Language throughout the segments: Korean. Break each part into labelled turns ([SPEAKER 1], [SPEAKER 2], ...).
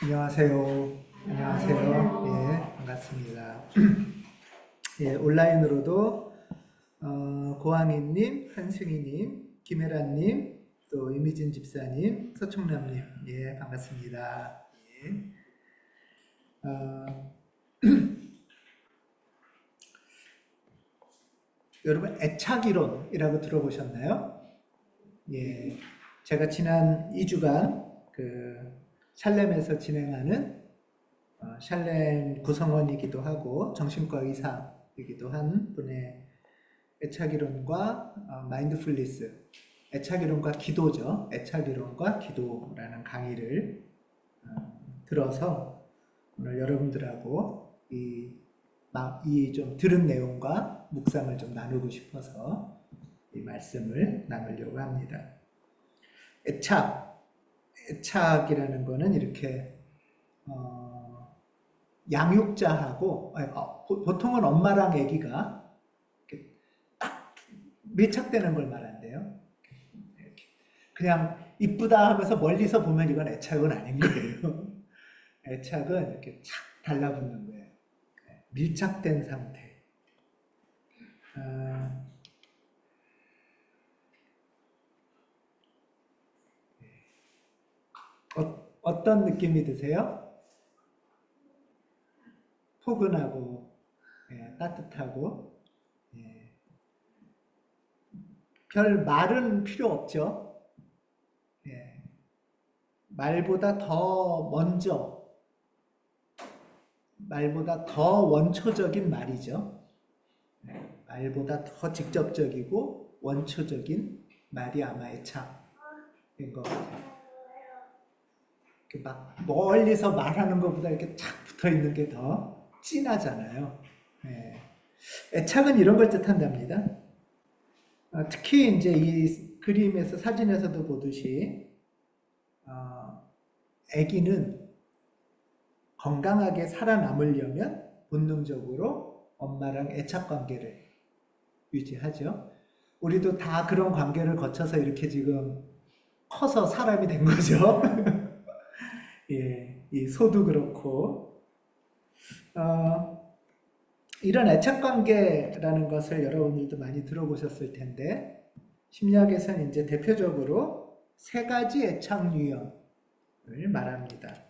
[SPEAKER 1] 안녕하세요. 안녕하세요. 예, 반갑습니다. 예, 온라인으로도 고항희님, 한승희님, 김혜란님, 또 이미진 집사님, 서청남님, 예, 반갑습니다. 예. 어, 여러분 애착이론이라고 들어보셨나요? 예, 제가 지난 2주간 그 샬렘에서 진행하는 샬렘 구성원이기도 하고 정신과 의사이기도 한 분의 애착이론과 마인드풀리스, 애착이론과 기도죠. 애착이론과 기도라는 강의를 들어서 오늘 여러분들하고 이 좀 들은 내용과 묵상을 좀 나누고 싶어서 이 말씀을 나누려고 합니다. 애착이라는 거는 이렇게 양육자하고 보통은 엄마랑 아기가 딱 밀착되는 걸 말한대요. 그냥 이쁘다 하면서 멀리서 보면 이건 애착은 아닌 거예요. 애착은 이렇게 착 달라붙는 거예요. 밀착된 상태. 어떤 느낌이 드세요? 포근하고 따뜻하고 예. 별 말은 필요 없죠. 예. 말보다 더 먼저, 말보다 더 원초적인 말이죠. 말보다 더 직접적이고 원초적인 말이 아마 애착인 것 같아요. 막 멀리서 말하는 것보다 이렇게 착 붙어 있는 게 더 진하잖아요. 예. 애착은 이런 걸 뜻한답니다. 특히 이제 이 그림에서 사진에서도 보듯이 아기는 건강하게 살아남으려면 본능적으로 엄마랑 애착 관계를 유지하죠. 우리도 다 그런 관계를 거쳐서 이렇게 지금 커서 사람이 된 거죠. 예, 이 소도 그렇고 이런 애착 관계라는 것을 여러분들도 많이 들어보셨을 텐데 심리학에서는 이제 대표적으로 세 가지 애착 유형을 말합니다.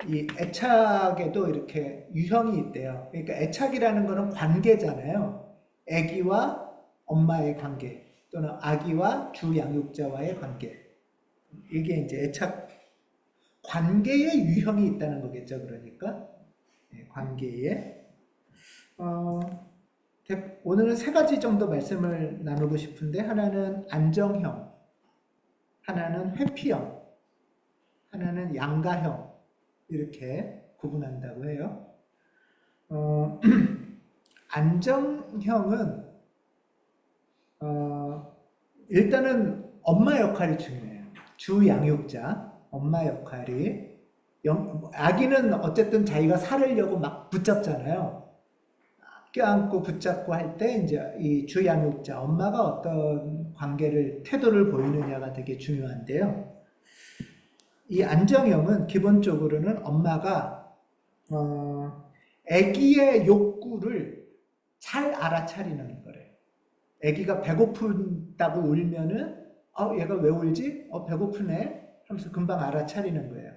[SPEAKER 1] 이 애착에도 이렇게 유형이 있대요. 그러니까 애착이라는 거는 관계잖아요. 아기와 엄마의 관계 또는 아기와 주 양육자와의 관계. 이게 이제 애착 관계의 유형이 있다는 거겠죠. 그러니까 관계에 오늘은 세 가지 정도 말씀을 나누고 싶은데 하나는 안정형, 하나는 회피형, 하나는 양가형 이렇게 구분한다고 해요. 안정형은 일단은 엄마 역할이 중요해요. 주 양육자, 엄마 역할이 아기는 어쨌든 자기가 살으려고 막 붙잡잖아요. 껴안고 붙잡고 할 때 이제 이 주 양육자, 엄마가 어떤 관계를 태도를 보이느냐가 되게 중요한데요. 이 안정형은 기본적으로는 엄마가 아기의 욕구를 잘 알아차리는 거래요. 아기가 배고픈다고 울면은 얘가 왜 울지? 배고프네 하면서 금방 알아차리는 거예요.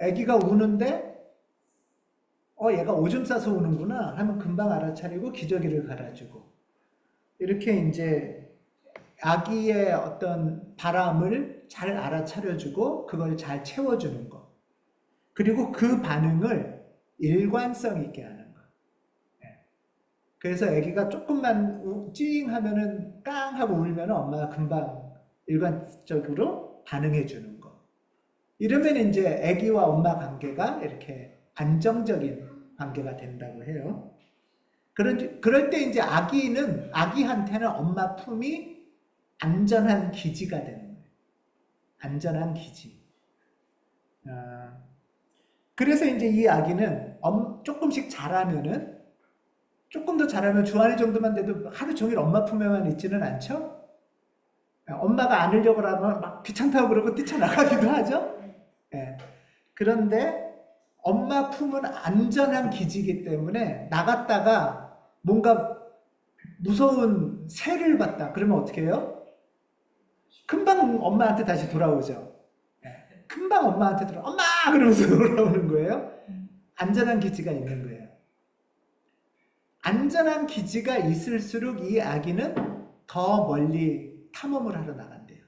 [SPEAKER 1] 아기가 우는데 얘가 오줌 싸서 우는구나 하면 금방 알아차리고 기저귀를 갈아주고 이렇게 이제 아기의 어떤 바람을 잘 알아차려주고 그걸 잘 채워주는 거. 그리고 그 반응을 일관성 있게 하는 거. 그래서 아기가 조금만 찡 하면은 깡 하고 울면 엄마가 금방 일관적으로 반응해 주는 거. 이러면 이제 아기와 엄마 관계가 이렇게 안정적인 관계가 된다고 해요. 그럴 때 이제 아기한테는 엄마 품이 안전한 기지가 되는 거예요. 안전한 기지. 그래서 이제 이 아기는 조금씩 자라면은 조금 더 자라면 주안이 정도만 돼도 하루 종일 엄마 품에만 있지는 않죠? 엄마가 안으려고 하면 막 귀찮다고 그러고 뛰쳐나가기도 하죠? 예. 그런데 엄마 품은 안전한 기지이기 때문에 나갔다가 뭔가 무서운 새를 봤다. 그러면 어떻게 해요? 금방 엄마한테 다시 돌아오죠. 예. 금방 엄마한테 엄마! 그러면서 돌아오는 거예요. 안전한 기지가 있는 거예요. 안전한 기지가 있을수록 이 아기는 더 멀리 탐험을 하러 나간대요.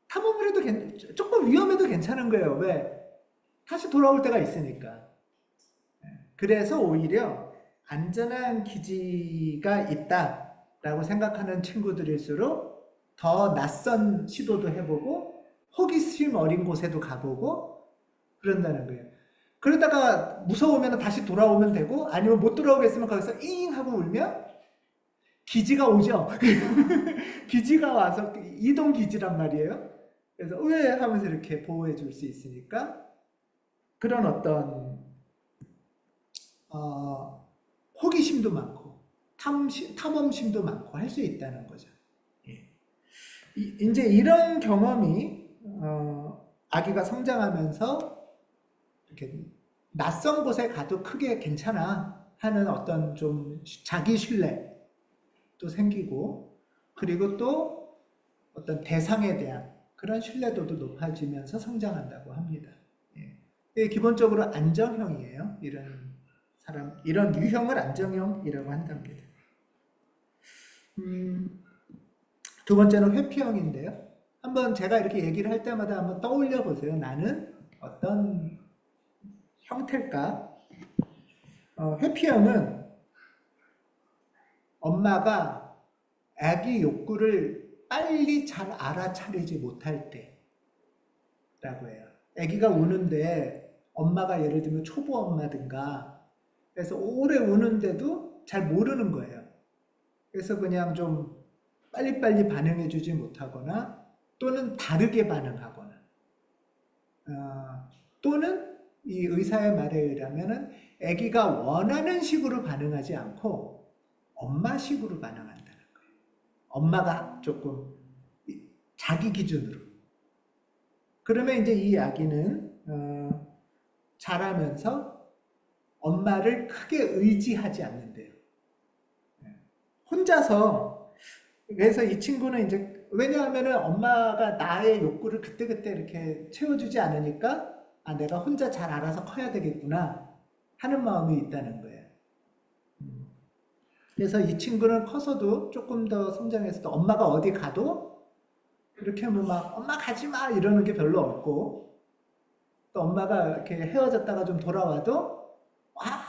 [SPEAKER 1] 탐험을 해도 조금 위험해도 괜찮은 거예요. 왜? 다시 돌아올 때가 있으니까. 그래서 오히려 안전한 기지가 있다라고 생각하는 친구들일수록 더 낯선 시도도 해보고 호기심 어린 곳에도 가보고 그런다는 거예요. 그러다가 무서우면 다시 돌아오면 되고 아니면 못 돌아오겠으면 거기서 잉 하고 울면 기지가 오죠. 기지가 와서 이동 기지란 말이에요. 그래서 왜 하면서 이렇게 보호해 줄 수 있으니까 그런 어떤 호기심도 많고 탐험심도 많고 할 수 있다는 거죠. 예. 이제 이런 경험이 아기가 성장하면서 이렇게 낯선 곳에 가도 크게 괜찮아 하는 어떤 좀 자기 신뢰도 생기고 그리고 또 어떤 대상에 대한 그런 신뢰도도 높아지면서 성장한다고 합니다. 예. 기본적으로 안정형이에요. 이런 유형을 안정형이라고 한답니다. 두 번째는 회피형인데요. 한번 제가 이렇게 얘기를 할 때마다 한번 떠올려 보세요. 나는 어떤 형태일까? 회피형은 엄마가 아기 욕구를 빨리 잘 알아차리지 못할 때라고 해요. 아기가 우는데 엄마가 예를 들면 초보 엄마든가 그래서 오래 우는데도 잘 모르는 거예요. 그래서 그냥 좀 빨리빨리 반응해주지 못하거나 또는 다르게 반응하거나 또는 이 의사의 말에 의하면 아기가 원하는 식으로 반응하지 않고 엄마식으로 반응한다는 거예요. 엄마가 조금 자기 기준으로. 그러면 이제 이 아기는 자라면서 엄마를 크게 의지하지 않는데요. 혼자서 그래서 이 친구는 이제 왜냐하면 엄마가 나의 욕구를 그때그때 이렇게 채워주지 않으니까 내가 혼자 잘 알아서 커야 되겠구나 하는 마음이 있다는 거예요. 그래서 이 친구는 커서도 조금 더 성장했을 때 엄마가 어디 가도 이렇게 뭐 막 엄마 가지 마 이러는 게 별로 없고 또 엄마가 이렇게 헤어졌다가 좀 돌아와도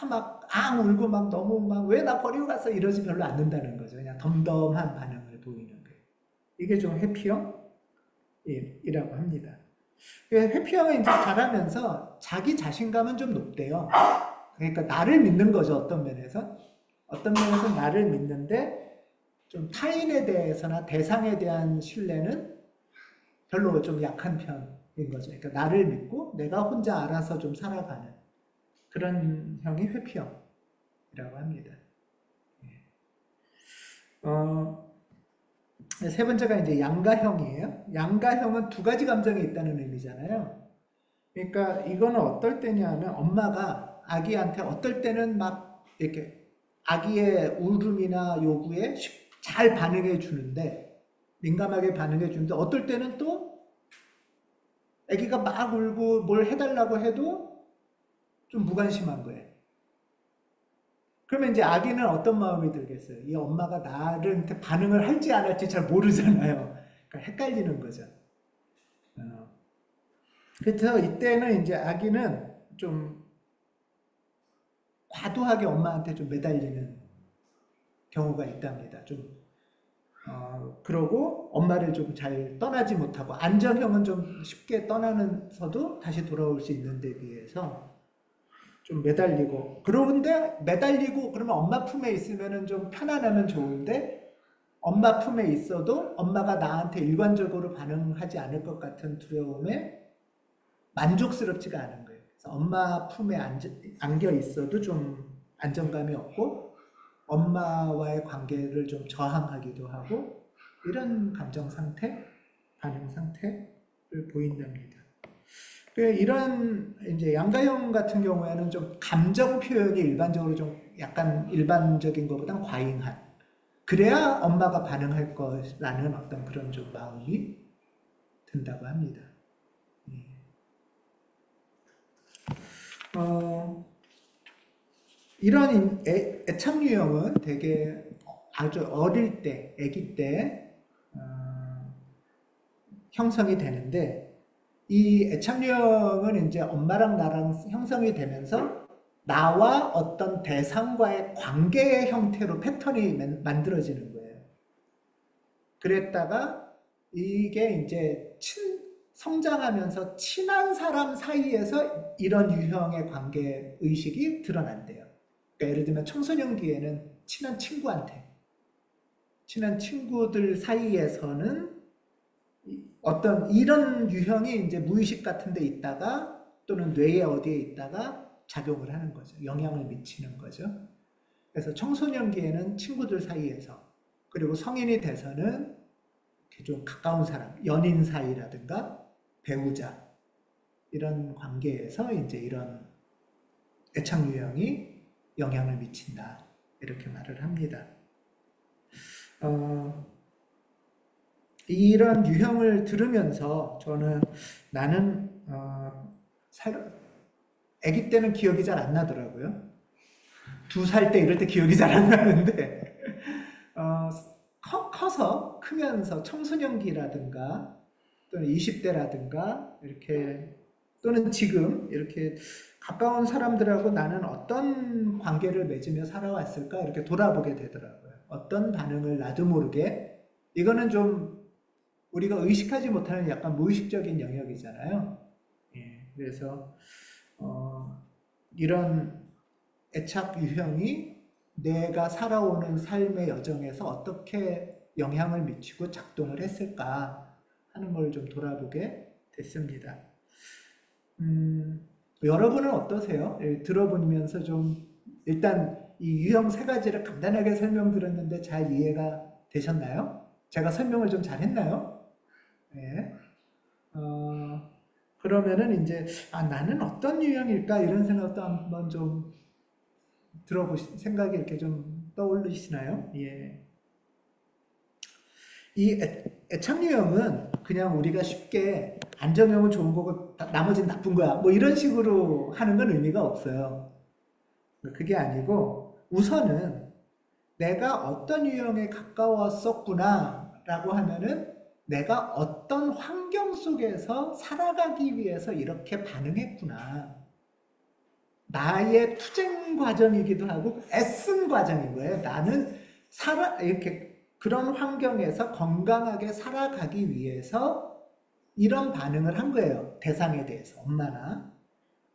[SPEAKER 1] 막 울고 막 너무 막 왜 나 버리고 갔어 이러지 별로 않는다는 거죠. 그냥 덤덤한 반응을 보이는 거예요. 이게 좀 회피형이라고 합니다. 회피형은 이제 자라면서 자기 자신감은 좀 높대요. 그러니까 나를 믿는 거죠. 어떤 면에서 나를 믿는데 좀 타인에 대해서나 대상에 대한 신뢰는 별로 좀 약한 편인 거죠. 그러니까 나를 믿고 내가 혼자 알아서 좀 살아가는 그런 형이 회피형이라고 합니다. 세 번째가 이제 양가형이에요. 양가형은 두 가지 감정이 있다는 의미잖아요. 그러니까 이거는 어떨 때냐면 엄마가 아기한테 어떨 때는 막 이렇게 아기의 울음이나 요구에 잘 반응해 주는데 민감하게 반응해 주는데 어떨 때는 또 아기가 막 울고 뭘 해달라고 해도 좀 무관심한 거예요. 그러면 이제 아기는 어떤 마음이 들겠어요? 이 엄마가 나한테 반응을 할지 안 할지 잘 모르잖아요. 그러니까 헷갈리는 거죠. 그래서 이때는 이제 아기는 좀 과도하게 엄마한테 좀 매달리는 경우가 있답니다. 그러고 엄마를 좀 잘 떠나지 못하고 안정형은 좀 쉽게 떠나면서도 다시 돌아올 수 있는 데 비해서 좀 매달리고 그런데 매달리고 그러면 엄마 품에 있으면 좀 편안하면 좋은데 엄마 품에 있어도 엄마가 나한테 일관적으로 반응하지 않을 것 같은 두려움에 만족스럽지가 않은 거예요. 그래서 엄마 품에 안겨 있어도 좀 안정감이 없고 엄마와의 관계를 좀 저항하기도 하고 이런 감정 상태, 반응 상태를 보인답니다. 이런 이제 양가형 같은 경우에는 좀 감정 표현이 일반적으로 좀 약간 일반적인 것보단 과잉한. 그래야 엄마가 반응할 거라는 어떤 그런 좀 마음이 든다고 합니다. 어, 이런 애착 유형은 되게 아주 어릴 때, 아기 때 형성이 되는데 이 애착 유형은 이제 엄마랑 나랑 형성이 되면서 나와 어떤 대상과의 관계의 형태로 패턴이 만들어지는 거예요. 그랬다가 이게 이제 성장하면서 친한 사람 사이에서 이런 유형의 관계 의식이 드러난대요. 그러니까 예를 들면 청소년기에는 친한 친구들 사이에서는 어떤 이런 유형이 이제 무의식 같은 데 있다가 또는 뇌에 어디에 있다가 작용을 하는 거죠. 영향을 미치는 거죠. 그래서 청소년기에는 친구들 사이에서, 그리고 성인이 돼서는 좀 가까운 사람, 연인 사이라든가 배우자, 이런 관계에서 이제 이런 애착 유형이 영향을 미친다. 이렇게 말을 합니다. 이런 유형을 들으면서 저는 나는 아기 때는 기억이 잘 안 나더라고요. 2살 때 이럴 때 기억이 잘 안 나는데 어, 커서 크면서 청소년기라든가 또는 20대라든가 이렇게 또는 지금 이렇게 가까운 사람들하고 나는 어떤 관계를 맺으며 살아왔을까 이렇게 돌아보게 되더라고요. 어떤 반응을 나도 모르게, 이거는 좀 우리가 의식하지 못하는 약간 무의식적인 영역이잖아요. 예, 그래서 이런 애착 유형이 내가 살아오는 삶의 여정에서 어떻게 영향을 미치고 작동을 했을까 하는 걸 좀 돌아보게 됐습니다. 여러분은 어떠세요? 들어보면서 좀 일단 이 유형 3가지를 간단하게 설명드렸는데 잘 이해가 되셨나요? 제가 설명을 좀 잘했나요? 네. 그러면은 이제 나는 어떤 유형일까 이런 생각도 한번 좀 생각이 이렇게 좀 떠올리시나요? 예. 이 애착 유형은 그냥 우리가 쉽게 안정형은 좋은 거고 나머지는 나쁜 거야, 뭐 이런 식으로 하는 건 의미가 없어요. 그게 아니고 우선은 내가 어떤 유형에 가까웠었구나 라고 하면은 내가 어떤 환경 속에서 살아가기 위해서 이렇게 반응했구나. 나의 투쟁 과정이기도 하고 애쓴 과정인 거예요. 나는 이렇게 그런 환경에서 건강하게 살아가기 위해서 이런 반응을 한 거예요. 대상에 대해서, 엄마나.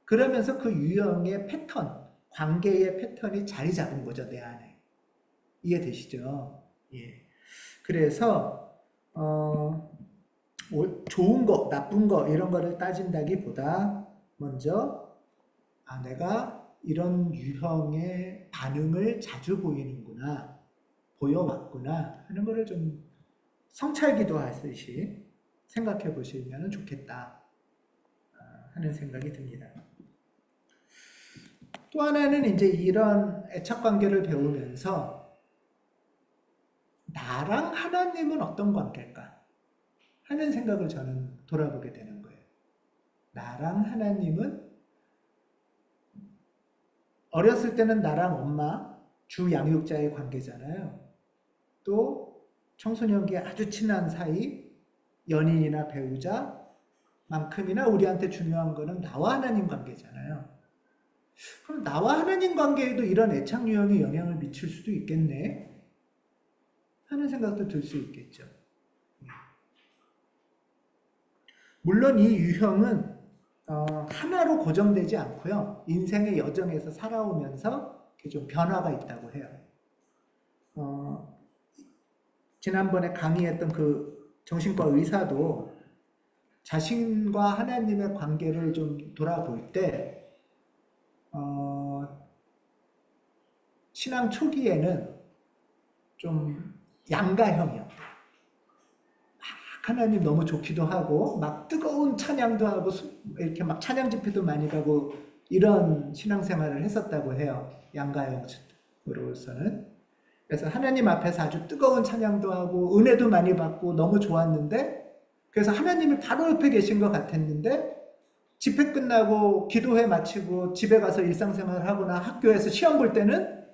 [SPEAKER 1] 그러면서 그 유형의 패턴, 관계의 패턴이 자리 잡은 거죠, 내 안에. 이해되시죠? 예. 그래서, 좋은 거, 나쁜 거, 이런 거를 따진다기보다 먼저 내가 이런 유형의 반응을 자주 보여왔구나 하는 거를 좀 성찰기도 하듯이 생각해 보시면 좋겠다 하는 생각이 듭니다. 또 하나는 이제 이런 애착 관계를 배우면서 나랑 하나님은 어떤 관계일까 하는 생각을 저는 돌아보게 되는 거예요. 나랑 하나님은 어렸을 때는 나랑 엄마, 주 양육자의 관계잖아요. 또 청소년기에 아주 친한 사이, 연인이나 배우자만큼이나 우리한테 중요한 거는 나와 하나님 관계잖아요. 그럼 나와 하나님 관계에도 이런 애착 유형이 영향을 미칠 수도 있겠네 하는 생각도 들 수 있겠죠. 물론 이 유형은 하나로 고정되지 않고요. 인생의 여정에서 살아오면서 좀 변화가 있다고 해요. 지난번에 강의했던 그 정신과 의사도 자신과 하나님의 관계를 좀 돌아볼 때 신앙 초기에는 좀 양가형이었다. 하나님 너무 좋기도 하고 막 뜨거운 찬양도 하고 이렇게 막 찬양 집회도 많이 가고 이런 신앙생활을 했었다고 해요. 양가영으로서는. 그래서 하나님 앞에서 아주 뜨거운 찬양도 하고 은혜도 많이 받고 너무 좋았는데, 그래서 하나님이 바로 옆에 계신 것 같았는데 집회 끝나고 기도회 마치고 집에 가서 일상생활을 하거나 학교에서 시험 볼 때는,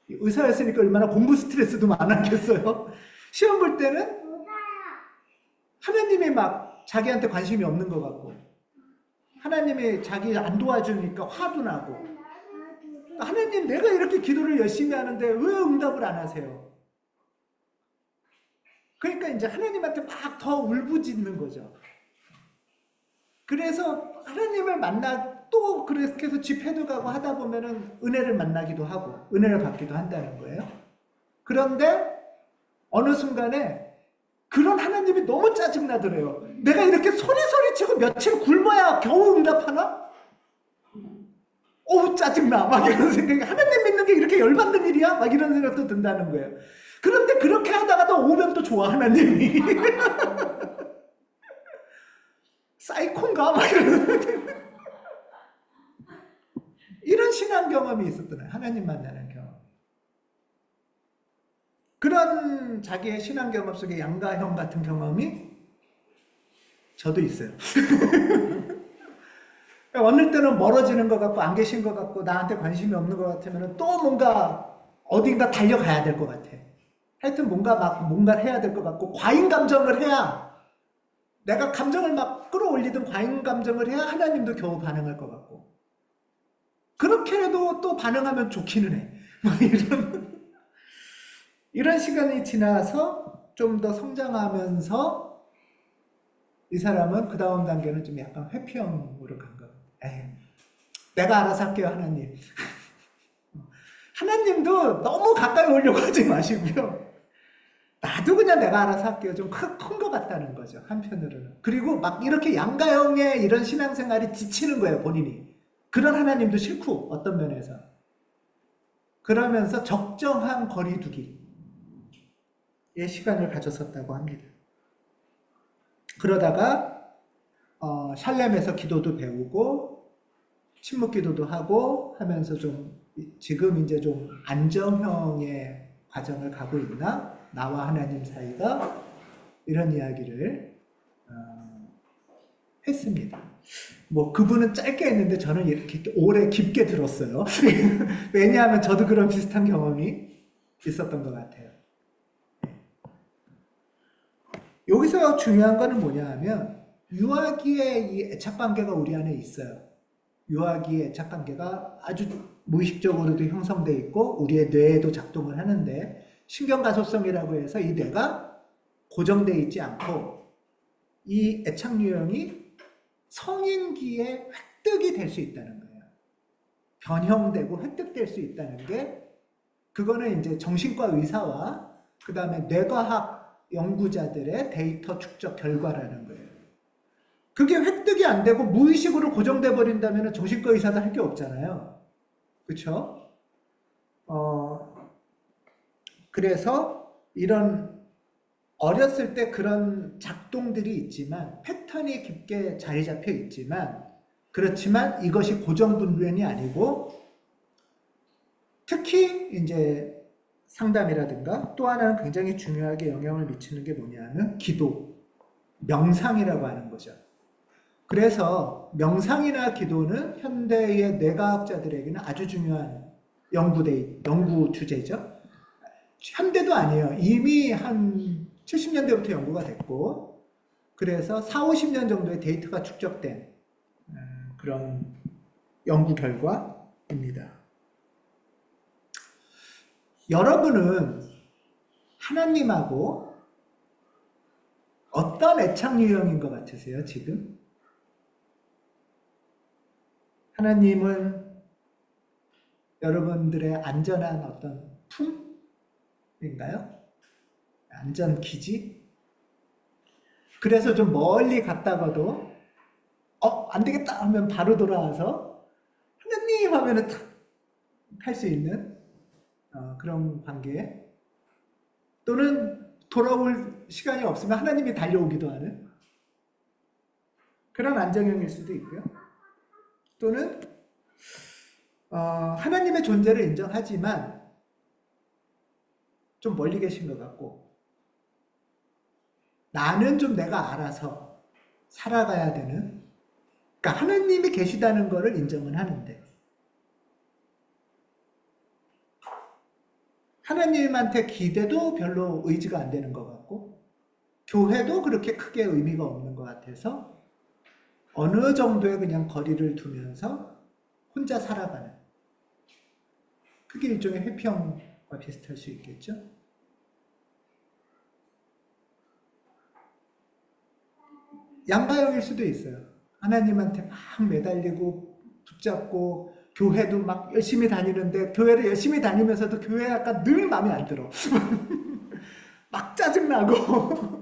[SPEAKER 1] 의사였으니까 얼마나 공부 스트레스도 많았겠어요. 시험 볼 때는 하나님이 막 자기한테 관심이 없는 것 같고, 하나님이 자기 안 도와주니까 화도 나고, 하나님 내가 이렇게 기도를 열심히 하는데 왜 응답을 안 하세요? 그러니까 이제 하나님한테 막 더 울부짖는 거죠. 그래서 하나님을 또 그렇게 해서 집회도 가고 하다 보면은 은혜를 만나기도 하고 은혜를 받기도 한다는 거예요. 그런데 어느 순간에 그런 하나님이 너무 짜증나더래요. 내가 이렇게 소리치고 며칠 굶어야 겨우 응답하나? 어우 짜증나 막 이런 생각이, 하나님 믿는 게 이렇게 열받는 일이야? 막 이런 생각도 든다는 거예요. 그런데 그렇게 하다가도 오면 또 좋아 하나님이. 사이콘가? 막 이런 신앙 경험이 있었잖아요. 하나님 만나는 경험. 그런 자기의 신앙 경험 속에 양가형 같은 경험이 저도 있어요. 어느 때는 멀어지는 것 같고 안 계신 것 같고 나한테 관심이 없는 것 같으면 또 뭔가 어딘가 달려가야 될 것 같아. 하여튼 뭔가 해야 될 것 같고, 과잉 감정을 해야, 내가 감정을 막 끌어올리든 과잉 감정을 해야 하나님도 겨우 반응할 것 같고, 그렇게 해도 또 반응하면 좋기는 해. 이런 시간이 지나서 좀 더 성장하면서 이 사람은 그 다음 단계는 좀 약간 회피형으로 간 것 같아요. 에이, 내가 알아서 할게요, 하나님. 하나님도 너무 가까이 오려고 하지 마시고요. 나도 그냥 내가 알아서 할게요. 좀 큰 것 같다는 거죠, 한편으로는. 그리고 막 이렇게 양가형의 이런 신앙생활이 지치는 거예요, 본인이. 그런 하나님도 싫고, 어떤 면에서. 그러면서 적정한 거리두기의 시간을 가졌었다고 합니다. 그러다가 샬렘에서 기도도 배우고 침묵 기도도 하고 하면서 좀 지금 이제 좀 안정형의 과정을 가고 있나? 나와 하나님 사이가, 이런 이야기를 했습니다. 뭐 그분은 짧게 했는데 저는 이렇게 오래 깊게 들었어요. 왜냐하면 저도 그런 비슷한 경험이 있었던 것 같아요. 여기서 중요한 거는 뭐냐 하면, 유아기의 이 애착관계가 우리 안에 있어요. 유아기의 애착관계가 아주 무의식적으로도 형성되어 있고 우리의 뇌에도 작동을 하는데, 신경가소성이라고 해서 이 뇌가 고정되어 있지 않고 이 애착 유형이 성인기에 획득이 될 수 있다는 거예요. 변형되고 획득될 수 있다는 게, 그거는 이제 정신과 의사와 그 다음에 뇌과학 연구자들의 데이터 축적 결과라는 거예요. 그게 획득이 안 되고 무의식으로 고정돼 버린다면 정신과 의사도 할 게 없잖아요. 그렇죠? 그래서 이런 어렸을 때 그런 작동들이 있지만, 패턴이 깊게 자리 잡혀 있지만, 그렇지만 이것이 고정분변이 아니고, 특히 이제 상담이라든가 또 하나는 굉장히 중요하게 영향을 미치는 게 뭐냐면 기도, 명상이라고 하는 거죠. 그래서 명상이나 기도는 현대의 뇌과학자들에게는 아주 중요한 연구 주제죠. 현대도 아니에요. 이미 한 70년대부터 연구가 됐고, 그래서 4, 50년 정도의 데이터가 축적된 그런 연구 결과입니다. 여러분은 하나님하고 어떤 애착 유형인 것 같으세요, 지금? 하나님은 여러분들의 안전한 어떤 품인가요? 안전기지? 그래서 좀 멀리 갔다가도 안 되겠다 하면 바로 돌아와서 하나님 하면은 탁 할 수 있는 그런 관계, 또는 돌아올 시간이 없으면 하나님이 달려오기도 하는 그런 안정형일 수도 있고요. 또는 하나님의 존재를 인정하지만 좀 멀리 계신 것 같고 나는 좀 내가 알아서 살아가야 되는, 그러니까 하나님이 계시다는 것을 인정은 하는데 하나님한테 기대도 별로 의지가 안 되는 것 같고 교회도 그렇게 크게 의미가 없는 것 같아서 어느 정도의 그냥 거리를 두면서 혼자 살아가는, 그게 일종의 회피형과 비슷할 수 있겠죠. 양가형일 수도 있어요. 하나님한테 막 매달리고 붙잡고 교회도 막 열심히 다니는데 교회를 열심히 다니면서도 교회 약간 늘 마음에 안 들어. 막 짜증나고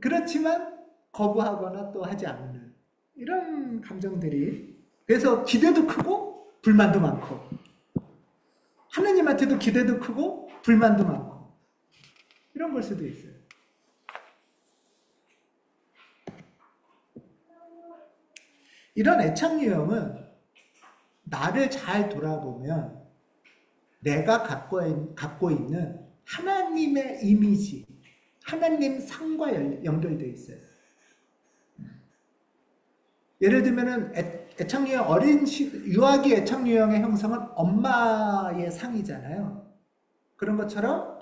[SPEAKER 1] 그렇지만 거부하거나 또 하지 않는 이런 감정들이, 그래서 기대도 크고 불만도 많고 하나님한테도 기대도 크고 불만도 많고 이런 걸 수도 있어요. 이런 애착유형은 나를 잘 돌아보면 내가 갖고 있는 하나님의 이미지, 하나님 상과 연결되어 있어요. 예를 들면은 애착유형, 유아기 애착유형의 형성은 엄마의 상이잖아요. 그런 것처럼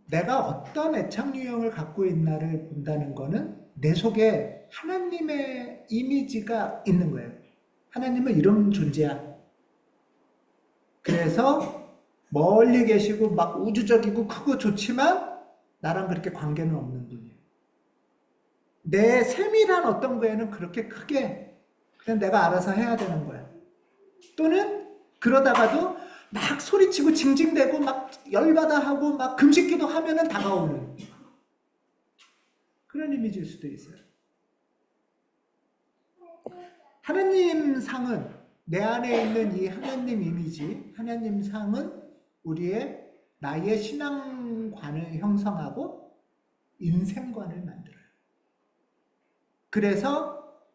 [SPEAKER 1] 내가 어떤 애착유형을 갖고 있나를 본다는 거는 내 속에 하나님의 이미지가 있는 거예요. 하나님은 이런 존재야. 그래서 멀리 계시고 막 우주적이고 크고 좋지만 나랑 그렇게 관계는 없는 분이에요. 내 세밀한 어떤 거에는 그렇게 크게 그냥 내가 알아서 해야 되는 거야. 또는 그러다가도 막 소리치고 징징대고 막 열받아 하고 막 금식기도 하면은 다가오는 그런 이미지일 수도 있어요. 하나님 상은, 내 안에 있는 이 하나님 이미지, 하나님 상은 나의 신앙관을 형성하고 인생관을 만들어요. 그래서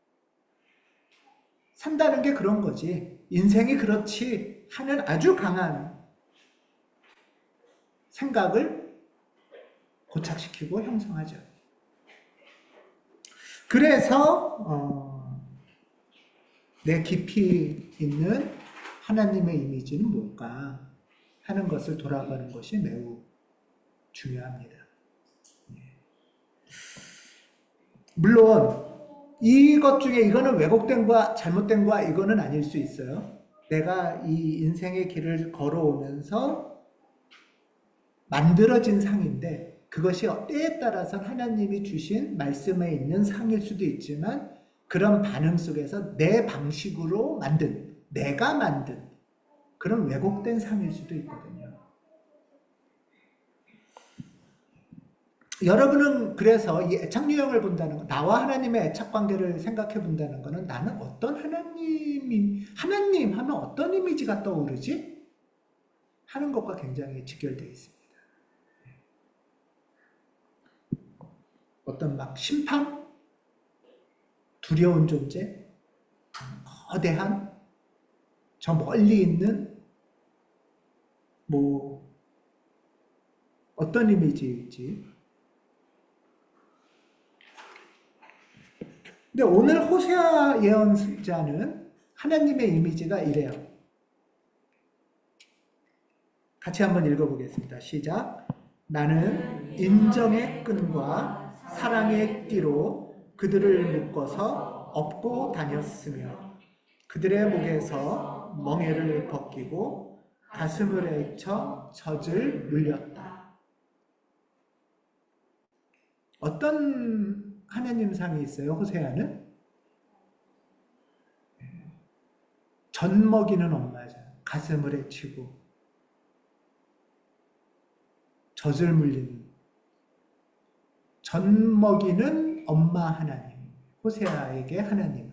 [SPEAKER 1] 산다는 게 그런 거지. 인생이 그렇지 하는 아주 강한 생각을 고착시키고 형성하죠. 그래서 내 깊이 있는 하나님의 이미지는 뭘까 하는 것을 돌아가는 것이 매우 중요합니다. 물론 이것 중에 이거는 왜곡된 거야 잘못된 거야 이거는 아닐 수 있어요. 내가 이 인생의 길을 걸어오면서 만들어진 상인데 그것이 때에 따라서는 하나님이 주신 말씀에 있는 상일 수도 있지만 그런 반응 속에서 내 방식으로 만든, 내가 만든 그런 왜곡된 상일 수도 있거든요. 여러분은 그래서 이 애착유형을 본다는 거, 나와 하나님의 애착관계를 생각해 본다는 것은 나는 어떤 하나님 하면 어떤 이미지가 떠오르지? 하는 것과 굉장히 직결되어 있습니다. 어떤 막 심판? 두려운 존재? 거대한? 저 멀리 있는? 어떤 이미지일지. 근데 오늘 호세아 예언자는 하나님의 이미지가 이래요. 같이 한번 읽어보겠습니다. 시작. 나는 인정의 끈과 사랑의 띠로 그들을 묶어서 업고 다녔으며 그들의 목에서 멍에를 벗기고 가슴을 헤쳐 젖을 물렸다. 어떤 하나님 상이 있어요? 호세아는 젖 먹이는 엄마죠. 가슴을 헤치고 젖을 물리는 젖 먹이는 엄마 하나님, 호세아에게 하나님.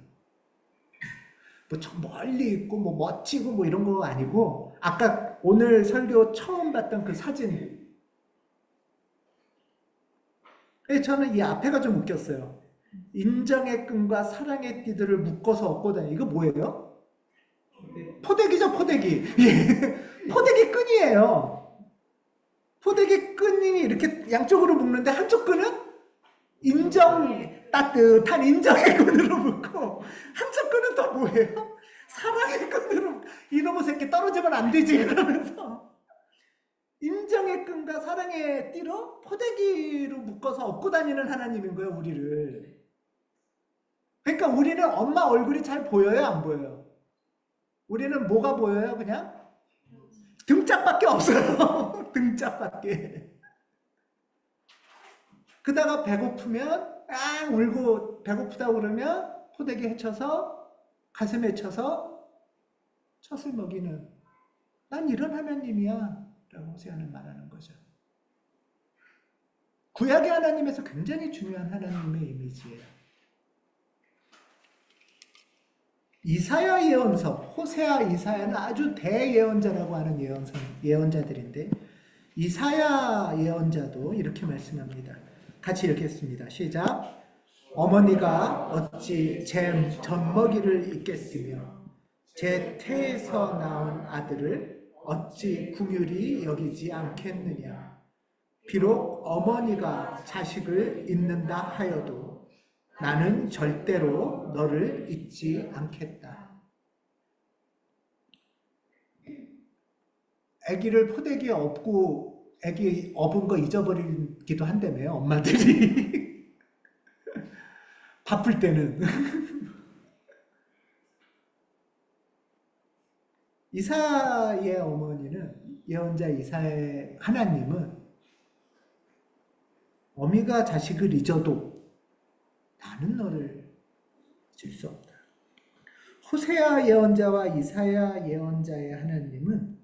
[SPEAKER 1] 저 멀리 있고 멋지고 이런 거 아니고 아까 오늘 설교 처음 봤던 그 사진 저는 이 앞에가 좀 웃겼어요. 인정의 끈과 사랑의 띠들을 묶어서 얻고 다니. 이거 뭐예요? 포대기죠, 포대기. 예. 포대기 끈이에요. 포대기 끈이 이렇게 양쪽으로 묶는데 한쪽 끈은 따뜻한 인정의 끈으로 묶고 한쪽 끈은 또 뭐예요? 사랑의 끈으로. 이놈의 새끼 떨어지면 안 되지 그러면서 인정의 끈과 사랑의 띠로 포대기로 묶어서 업고 다니는 하나님인 거예요, 우리를. 그러니까 우리는 엄마 얼굴이 잘 보여요, 안 보여요? 우리는 뭐가 보여요? 그냥 등짝밖에 없어요. 등짝밖에. 그다가 배고프면 울고 배고프다고 그러면 포대기 헤쳐서 가슴에 쳐서 젖을 먹이는, 난 이런 하나님이야 라고 호세아는 말하는 거죠. 구약의 하나님에서 굉장히 중요한 하나님의 이미지예요. 이사야 예언서, 호세아, 이사야는 아주 대예언자라고 하는 예언자들인데 이사야 예언자도 이렇게 말씀합니다. 같이 읽겠습니다. 시작. 어머니가 어찌 제 젖먹이를 잊겠으며 제 태에서 나온 아들을 어찌 긍휼히 여기지 않겠느냐. 비록 어머니가 자식을 잊는다 하여도 나는 절대로 너를 잊지 않겠다. 아기를 포대기에 업고 아기 업은 거 잊어버리기도 한다며요, 엄마들이. 바쁠 때는. 이사의 어머니는, 예언자 이사의 하나님은 어미가 자식을 잊어도 나는 너를 잊을 수 없다. 호세아 예언자와 이사야 예언자의 하나님은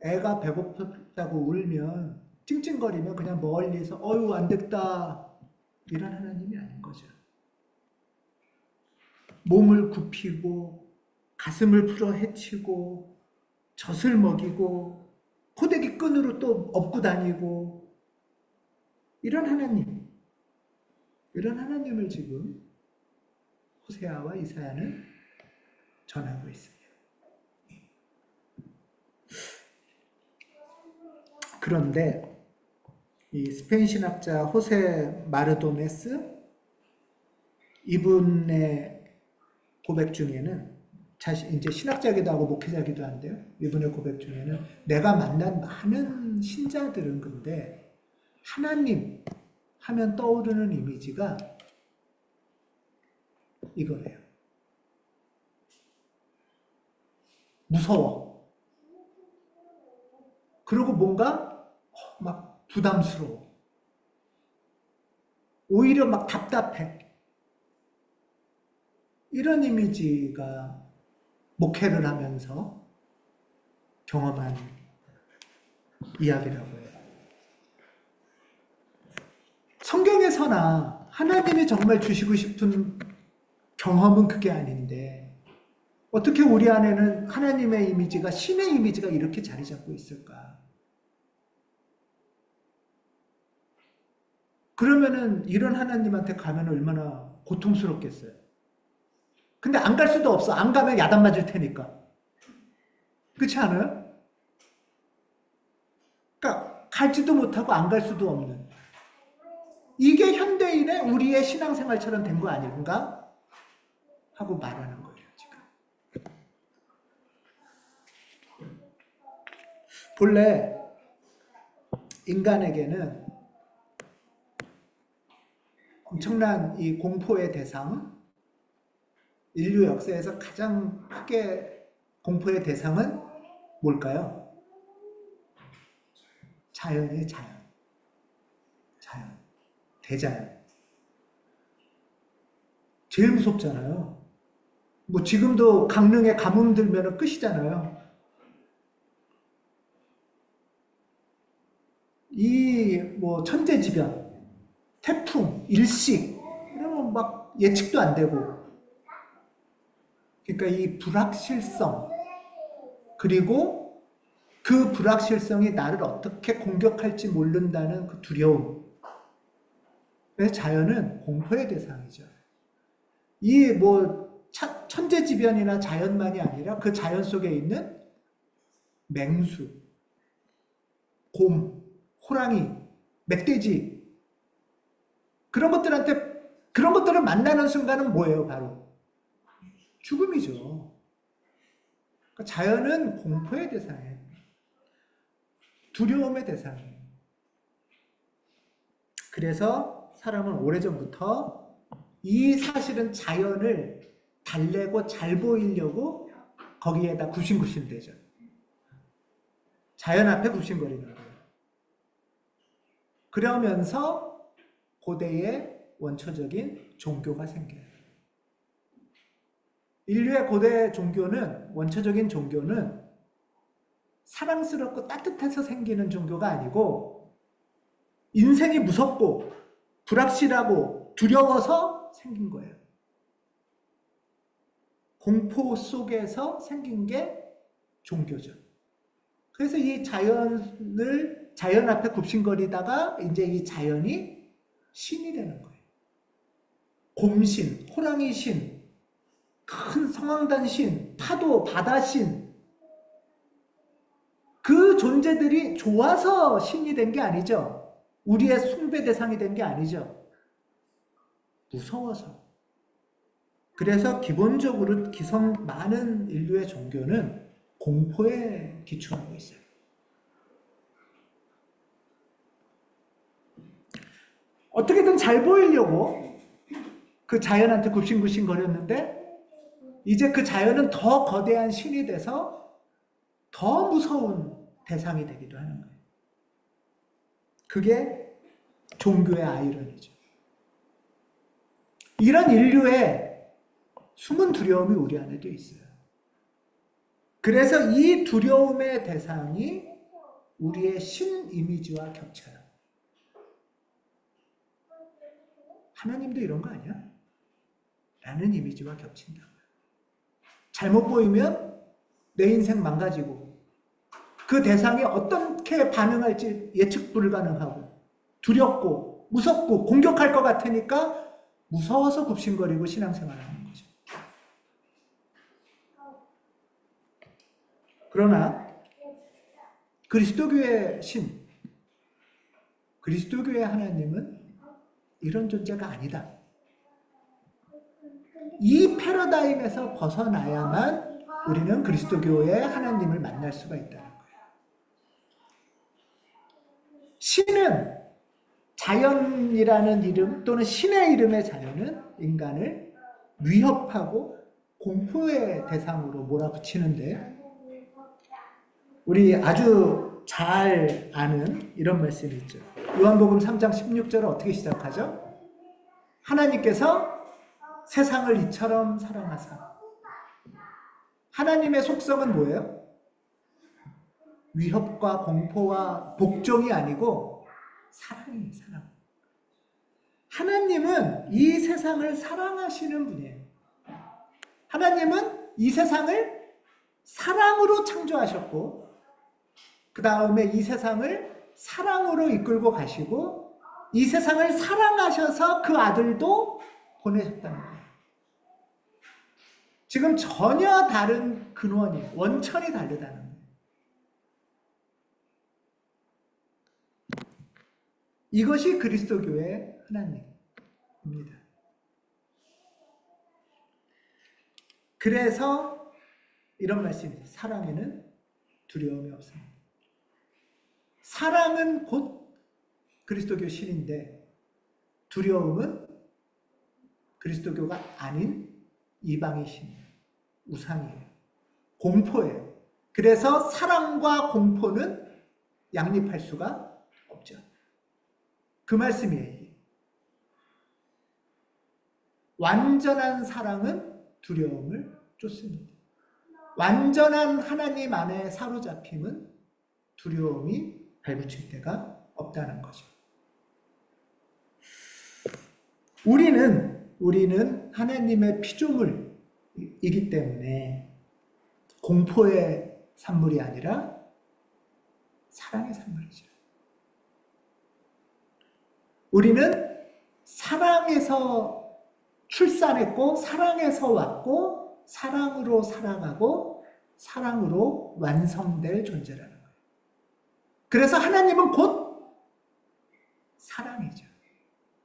[SPEAKER 1] 애가 배고프다고 울면 찡찡거리면 그냥 멀리서 어휴 안 됐다 이런 하나님이 아닌 거죠. 몸을 굽히고 가슴을 풀어 헤치고 젖을 먹이고 포대기 끈으로 또 업고 다니고 이런 하나님, 이런 하나님을 지금 호세아와 이사야는 전하고 있습니다. 그런데 이 스페인 신학자 호세 마르도네스 이분의 고백 중에는 이제 신학자기도 하고 목회자기도 한데요. 이분의 고백 중에는 내가 만난 많은 신자들은 근데 하나님 하면 떠오르는 이미지가 이거래요. 무서워. 그리고 뭔가 막 부담스러워. 오히려 막 답답해. 이런 이미지가 목회를 하면서 경험한 이야기라고 해요. 성경에서나 하나님이 정말 주시고 싶은 경험은 그게 아닌데 어떻게 우리 안에는 하나님의 이미지가, 신의 이미지가 이렇게 자리 잡고 있을까? 그러면은 이런 하나님한테 가면 얼마나 고통스럽겠어요. 근데 안 갈 수도 없어. 안 가면 야단 맞을 테니까. 그렇지 않아요? 그러니까 갈지도 못하고 안 갈 수도 없는. 이게 현대인의 우리의 신앙생활처럼 된 거 아닌가? 하고 말하는 거예요, 지금. 본래 인간에게는 엄청난 이 공포의 대상, 인류 역사에서 가장 크게 공포의 대상은 뭘까요? 자연이에요, 자연. 자연. 대자연. 제일 무섭잖아요. 뭐 지금도 강릉에 가뭄 들면 끝이잖아요. 이 뭐 천재지변, 태풍, 일식 이러면 막 예측도 안 되고, 그러니까 이 불확실성, 그리고 그 불확실성이 나를 어떻게 공격할지 모른다는 그 두려움, 그래서 자연은 공포의 대상이죠. 이 뭐 천재지변이나 자연만이 아니라 그 자연 속에 있는 맹수, 곰, 호랑이, 멧돼지 그런 것들을 만나는 순간은 뭐예요? 바로 죽음이죠. 그러니까 자연은 공포의 대상이에요. 두려움의 대상이에요. 그래서 사람은 오래전부터 이 사실은 자연을 달래고 잘 보이려고 거기에다 굽신굽신대죠. 자연 앞에 굽신거리는 거예요. 그러면서 고대의 원초적인 종교가 생겨요. 인류의 고대 종교는, 원초적인 종교는 사랑스럽고 따뜻해서 생기는 종교가 아니고 인생이 무섭고 불확실하고 두려워서 생긴 거예요. 공포 속에서 생긴 게 종교죠. 그래서 이 자연 앞에 굽신거리다가 이제 이 자연이 신이 되는 거예요. 곰신, 호랑이 신, 큰 성황단 신, 파도, 바다 신. 그 존재들이 좋아서 신이 된 게 아니죠. 우리의 숭배 대상이 된 게 아니죠. 무서워서. 그래서 기본적으로 많은 인류의 종교는 공포에 기초하고 있어요. 어떻게든 잘 보이려고 그 자연한테 굽신굽신 거렸는데 이제 그 자연은 더 거대한 신이 돼서 더 무서운 대상이 되기도 하는 거예요. 그게 종교의 아이러니죠. 이런 인류의 숨은 두려움이 우리 안에도 있어요. 그래서 이 두려움의 대상이 우리의 신 이미지와 겹쳐요. 하나님도 이런 거 아니야? 라는 이미지와 겹친다고요. 잘못 보이면 내 인생 망가지고 그 대상이 어떻게 반응할지 예측 불가능하고 두렵고 무섭고 공격할 것 같으니까 무서워서 굽신거리고 신앙생활하는 거죠. 그러나 그리스도교의 신, 그리스도교의 하나님은 이런 존재가 아니다. 이 패러다임에서 벗어나야만 우리는 그리스도교의 하나님을 만날 수가 있다는 거예요. 신은, 자연이라는 이름 또는 신의 이름의 자연은 인간을 위협하고 공포의 대상으로 몰아붙이는데 우리 아주 잘 아는 이런 말씀이 있죠. 요한복음 3장 16절은 어떻게 시작하죠? 하나님께서 세상을 이처럼 사랑하사. 하나님의 속성은 뭐예요? 위협과 공포와 복종이 아니고 사랑이에요, 사랑. 하나님은 이 세상을 사랑하시는 분이에요. 하나님은 이 세상을 사랑으로 창조하셨고 그 다음에 이 세상을 사랑으로 이끌고 가시고 이 세상을 사랑하셔서 그 아들도 보내셨다는 거예요. 지금 전혀 다른 근원이, 원천이 다르다는 거예요. 이것이 그리스도교의 하나님입니다. 그래서 이런 말씀입니다. 사랑에는 두려움이 없습니다. 사랑은 곧 그리스도교 신인데 두려움은 그리스도교가 아닌 이방의 신, 우상이에요. 공포예요. 그래서 사랑과 공포는 양립할 수가 없죠. 그 말씀이에요. 완전한 사랑은 두려움을 쫓습니다. 완전한 하나님 안에 사로잡힘은 두려움이 발붙일 데가 없다는 거죠. 우리는 하나님의 피조물이기 때문에 공포의 산물이 아니라 사랑의 산물이죠. 우리는 사랑에서 출산했고 사랑에서 왔고 사랑으로 살아가고 사랑으로 완성될 존재라는 거예요. 그래서 하나님은 곧 사랑이죠.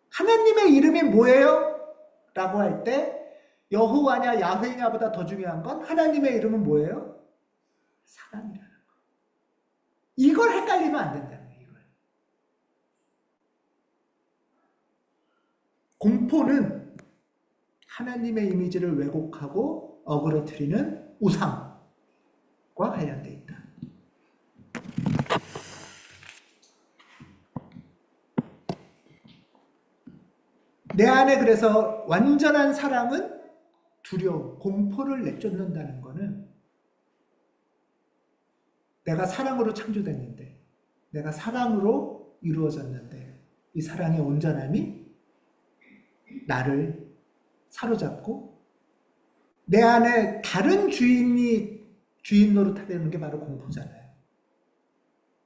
[SPEAKER 1] 하나님의 이름이 뭐예요? 라고 할 때 여호와냐 야훼냐보다 더 중요한 건 하나님의 이름은 뭐예요? 사랑이라는 거. 이걸 헷갈리면 안 된다는 거예요. 이걸. 공포는 하나님의 이미지를 왜곡하고 어그러뜨리는 우상과 관련되어 있다. 내 안에 그래서 완전한 사랑은 두려움, 공포를 내쫓는다는 것은 내가 사랑으로 창조됐는데, 내가 사랑으로 이루어졌는데 이 사랑의 온전함이 나를 사로잡고 내 안에 다른 주인 노릇하려는 게 바로 공포잖아요.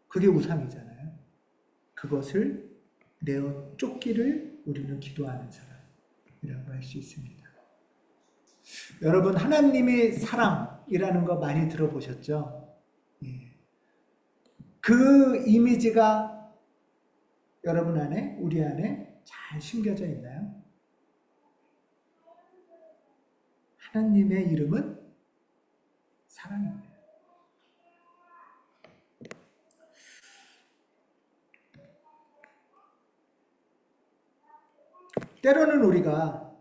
[SPEAKER 1] 그게 우상이잖아요. 그것을 내어 쫓기를 우리는 기도하는 사람이라고 할 수 있습니다. 여러분, 하나님이 사랑이라는 거 많이 들어보셨죠? 예. 그 이미지가 여러분 안에, 우리 안에 잘 심겨져 있나요? 하나님의 이름은 사랑입니다. 때로는 우리가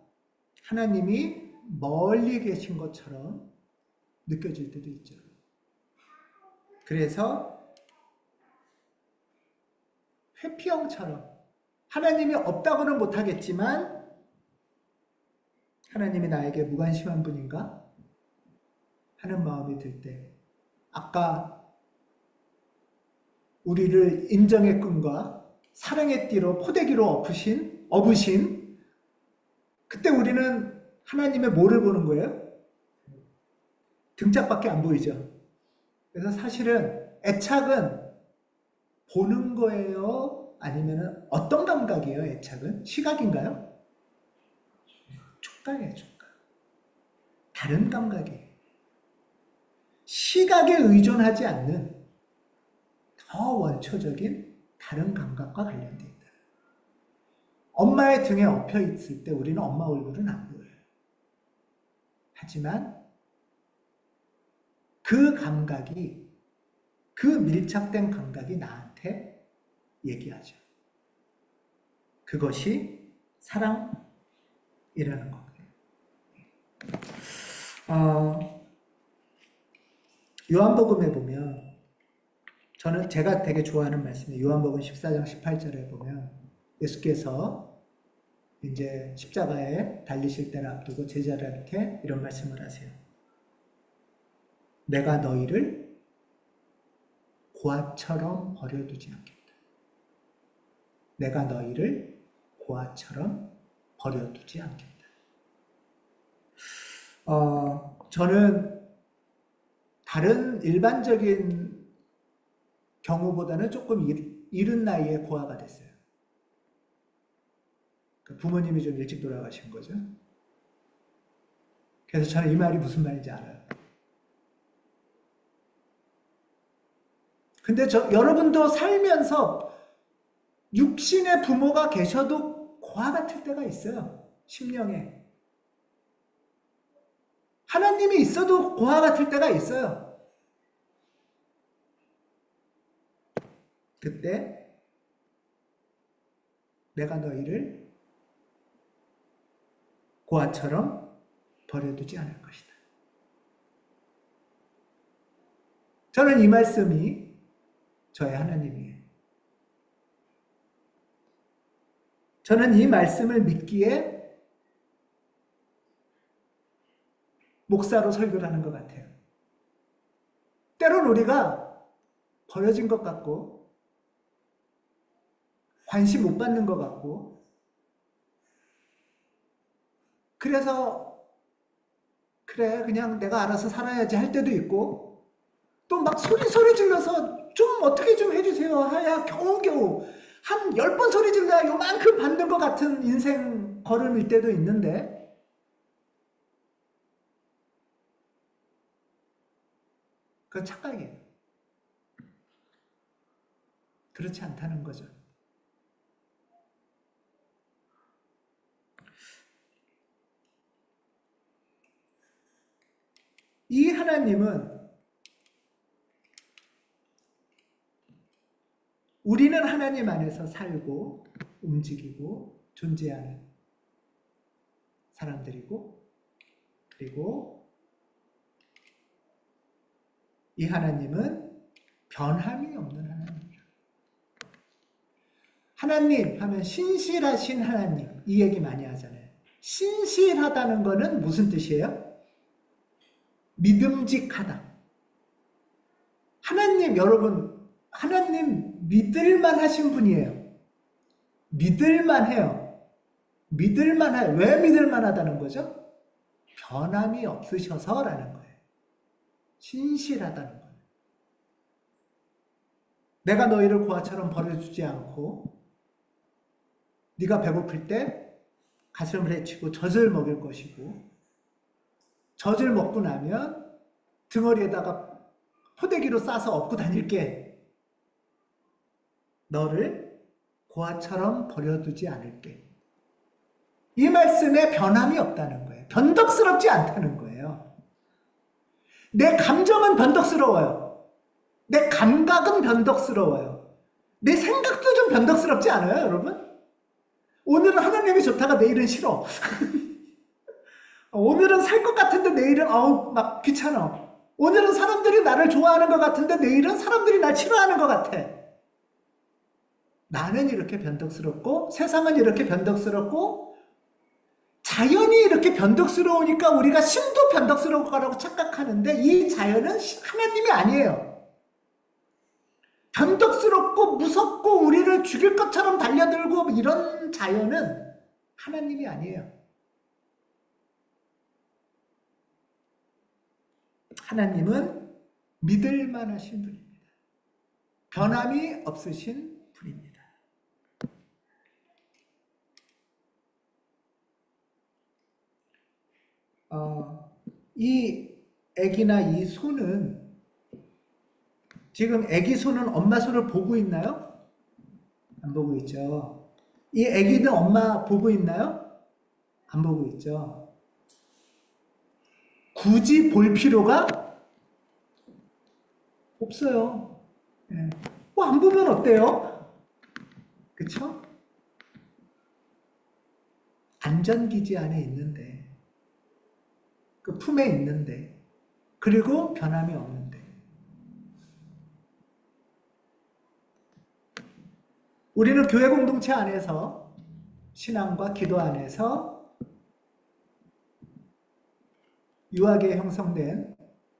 [SPEAKER 1] 하나님이 멀리 계신 것처럼 느껴질 때도 있죠. 그래서 회피형처럼 하나님이 없다고는 못하겠지만 하나님이 나에게 무관심한 분인가 하는 마음이 들 때, 아까 우리를 인정의 끈과 사랑의 띠로 포대기로 업으신 그때 우리는 하나님의 뭐를 보는 거예요? 등짝밖에 안 보이죠. 그래서 사실은 애착은 보는 거예요? 아니면 어떤 감각이에요? 애착은? 시각인가요? 촉각이에요. 촉각. 다른 감각이에요. 시각에 의존하지 않는 더 원초적인 다른 감각과 관련되어 있다. 엄마의 등에 엎여 있을 때 우리는 엄마 얼굴은 안 보여요. 하지만 그 감각이, 그 밀착된 감각이 나한테 얘기하죠. 그것이 사랑이라는 겁니다. 요한복음에 보면, 제가 되게 좋아하는 말씀이 요한복음 14장 18절에 보면 예수께서 이제 십자가에 달리실 때를 앞두고 제자들한테 이런 말씀을 하세요. 내가 너희를 고아처럼 버려두지 않겠다. 내가 너희를 고아처럼 버려두지 않겠다. 저는 다른 일반적인 경우보다는 조금 이른 나이에 고아가 됐어요. 부모님이 좀 일찍 돌아가신 거죠. 그래서 저는 이 말이 무슨 말인지 알아요. 근데 여러분도 살면서 육신의 부모가 계셔도 고아 같을 때가 있어요. 심령에. 하나님이 있어도 고아 같을 때가 있어요. 그때 내가 너희를 고아처럼 버려두지 않을 것이다. 저는 이 말씀이 저의 하나님이에요. 저는 이 말씀을 믿기에 목사로 설교를 하는 것 같아요. 때론 우리가 버려진 것 같고 관심 못 받는 것 같고 그래서 그래 그냥 내가 알아서 살아야지 할 때도 있고 또 막 소리 질러서 좀 어떻게 좀 해주세요 하야 겨우겨우 한 10번 소리 질러야 요만큼 받는 것 같은 인생 걸음일 때도 있는데, 그건 착각이에요. 그렇지 않다는 거죠. 이 하나님은 우리는 하나님 안에서 살고 움직이고 존재하는 사람들이고, 그리고 이 하나님은 변함이 없는 하나님이에요. 하나님 하면 신실하신 하나님, 이 얘기 많이 하잖아요. 신실하다는 거는 무슨 뜻이에요? 믿음직하다. 하나님, 여러분, 하나님 믿을만 하신 분이에요. 믿을만 해요. 믿을만 해요. 왜 믿을만 하다는 거죠? 변함이 없으셔서라는 거예요. 신실하다는 거예요. 내가 너희를 고아처럼 버려주지 않고 네가 배고플 때 가슴을 헤치고 젖을 먹일 것이고, 젖을 먹고 나면 등어리에다가 포대기로 싸서 업고 다닐게. 너를 고아처럼 버려두지 않을게. 이 말씀에 변함이 없다는 거예요. 변덕스럽지 않다는 거예요. 내 감정은 변덕스러워요. 내 감각은 변덕스러워요. 내 생각도 좀 변덕스럽지 않아요, 여러분? 오늘은 하나님이 좋다가 내일은 싫어. 오늘은 살 것 같은데 내일은 막 귀찮아. 오늘은 사람들이 나를 좋아하는 것 같은데 내일은 사람들이 날 싫어하는 것 같아. 나는 이렇게 변덕스럽고 세상은 이렇게 변덕스럽고 자연이 이렇게 변덕스러우니까 우리가 신도 변덕스러울 거라고 착각하는데, 이 자연은 하나님이 아니에요. 변덕스럽고 무섭고 우리를 죽일 것처럼 달려들고 이런 자연은 하나님이 아니에요. 하나님은 믿을만 하신 분입니다. 변함이 없으신 분입니다. 이 아기나 이 손은, 지금 아기 손은 엄마 손을 보고 있나요? 안 보고 있죠. 이 아기는 엄마 보고 있나요? 안 보고 있죠. 굳이 볼 필요가 없어요. 네. 안 보면 어때요? 그쵸? 안전기지 안에 있는데, 그 품에 있는데, 그리고 변함이 없는데. 우리는 교회 공동체 안에서, 신앙과 기도 안에서 유하게 형성된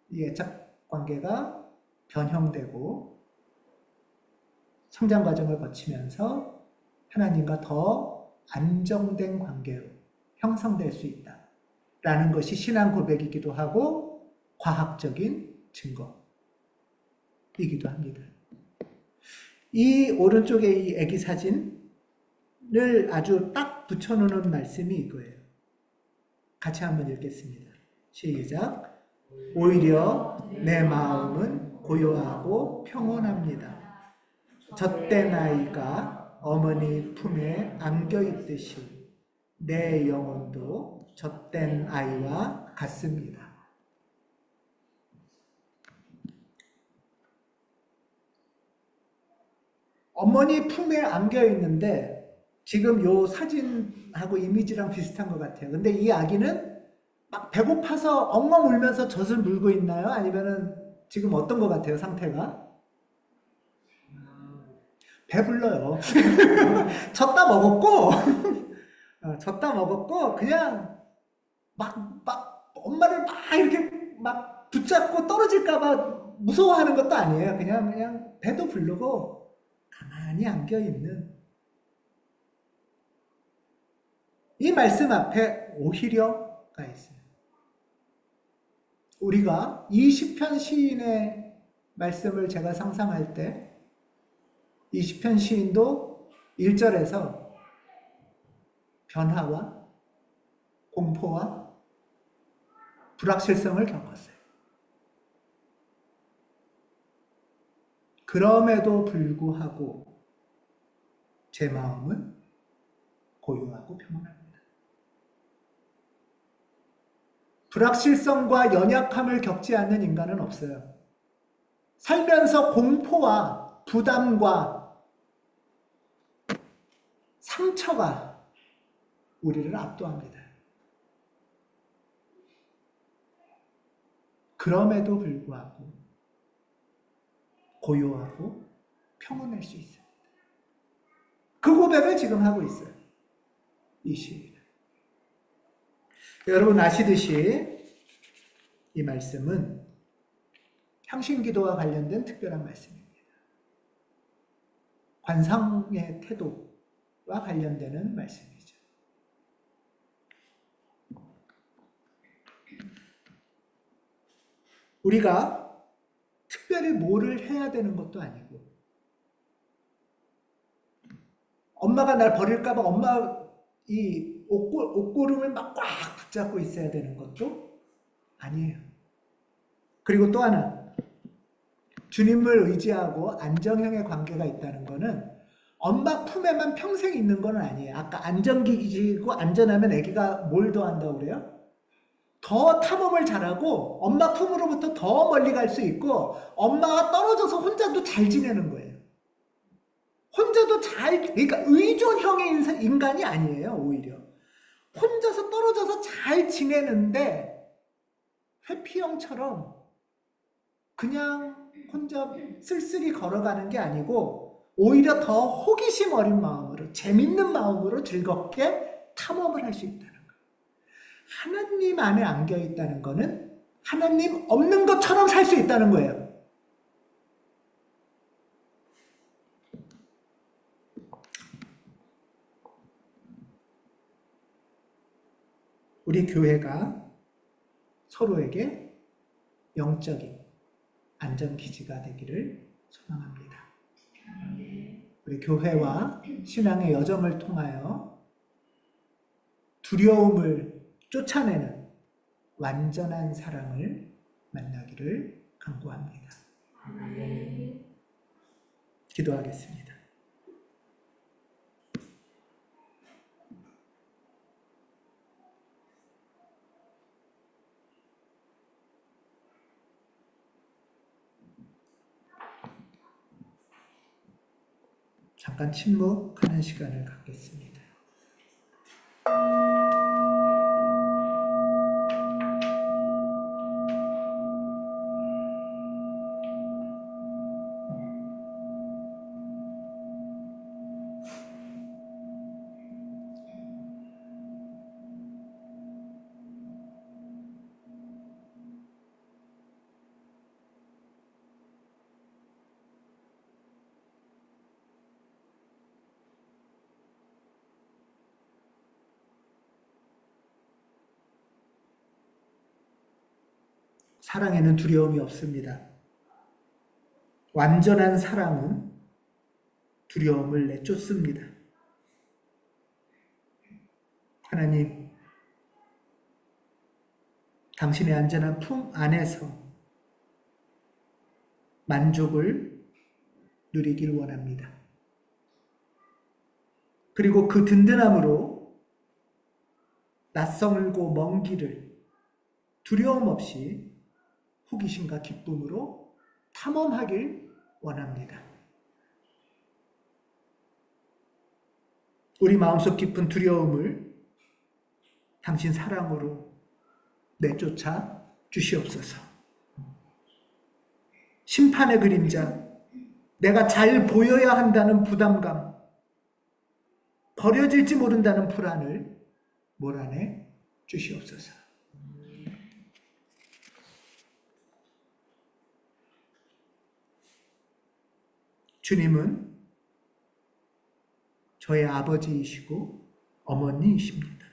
[SPEAKER 1] 이 애착 관계가 변형되고 성장 과정을 거치면서 하나님과 더 안정된 관계로 형성될 수 있다라는 것이 신앙 고백이기도 하고 과학적인 증거이기도 합니다. 이 오른쪽에 이 아기 사진을 아주 딱 붙여놓는 말씀이 이거예요. 같이 한번 읽겠습니다. 시작. 오히려 내 마음은 고요하고 평온합니다. 젖된 아이가 어머니 품에 안겨있듯이 내 영혼도 젖된 아이와 같습니다. 어머니 품에 안겨있는데 지금 요 사진하고 이미지랑 비슷한 것 같아요. 근데 이 아기는 막 배고파서 엉엉 울면서 젖을 물고 있나요? 아니면은 지금 어떤 것 같아요, 상태가? 배불러요. 젖다 먹었고, 젖다 먹었고, 그냥 막 엄마를 막 이렇게 막 붙잡고 떨어질까봐 무서워하는 것도 아니에요. 그냥 배도 부르고 가만히 안겨있는. 이 말씀 앞에 오히려가 있어요. 우리가 이 시편 시인의 말씀을 제가 상상할 때, 이 시편 시인도 1절에서 변화와 공포와 불확실성을 겪었어요. 그럼에도 불구하고 제 마음은 고요하고 평온합니다. 불확실성과 연약함을 겪지 않는 인간은 없어요. 살면서 공포와 부담과 상처가 우리를 압도합니다. 그럼에도 불구하고 고요하고 평온할 수 있습니다. 그 고백을 지금 하고 있어요. 이 시인. 여러분 아시듯이 이 말씀은 향신기도와 관련된 특별한 말씀입니다. 관상의 태도와 관련되는 말씀이죠. 우리가 특별히 뭐를 해야 되는 것도 아니고, 엄마가 날 버릴까봐 엄마 이 옷고름을 막 꽉 붙잡고 있어야 되는 것도 아니에요. 그리고 또 하나, 주님을 의지하고 안정형의 관계가 있다는 것은 엄마 품에만 평생 있는 건 아니에요. 아까 안정기지고 안전하면 아기가 뭘 더 한다고 그래요? 더 탐험을 잘하고 엄마 품으로부터 더 멀리 갈 수 있고 엄마가 떨어져서 혼자도 잘 지내는 거예요. 혼자도 그러니까 의존형의 인간이 아니에요. 오히려 혼자서 떨어져서 잘 지내는데 회피형처럼 그냥 혼자 쓸쓸히 걸어가는 게 아니고 오히려 더 호기심 어린 마음으로 재밌는 마음으로 즐겁게 탐험을 할 수 있다는 거예요. 하나님 안에 안겨 있다는 거는 하나님 없는 것처럼 살 수 있다는 거예요. 우리 교회가 서로에게 영적인 안전기지가 되기를 소망합니다. 우리 교회와 신앙의 여정을 통하여 두려움을 쫓아내는 완전한 사랑을 만나기를 간구합니다. 기도하겠습니다. 잠깐 침묵하는 시간을 갖겠습니다. 사랑에는 두려움이 없습니다. 완전한 사랑은 두려움을 내쫓습니다. 하나님, 당신의 안전한 품 안에서 만족을 누리길 원합니다. 그리고 그 든든함으로 낯설고 먼 길을 두려움 없이 호기심과 기쁨으로 탐험하길 원합니다. 우리 마음속 깊은 두려움을 당신 사랑으로 내쫓아 주시옵소서. 심판의 그림자, 내가 잘 보여야 한다는 부담감, 버려질지 모른다는 불안을 몰아내 주시옵소서. 주님은 저의 아버지이시고 어머니이십니다.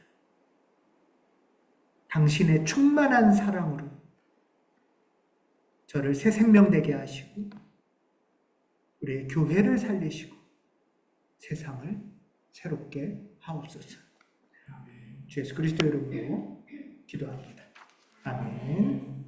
[SPEAKER 1] 당신의 충만한 사랑으로 저를 새 생명 되게 하시고 우리의 교회를 살리시고 세상을 새롭게 하옵소서. 주 예수 그리스도 이름으로 기도합니다. 아멘.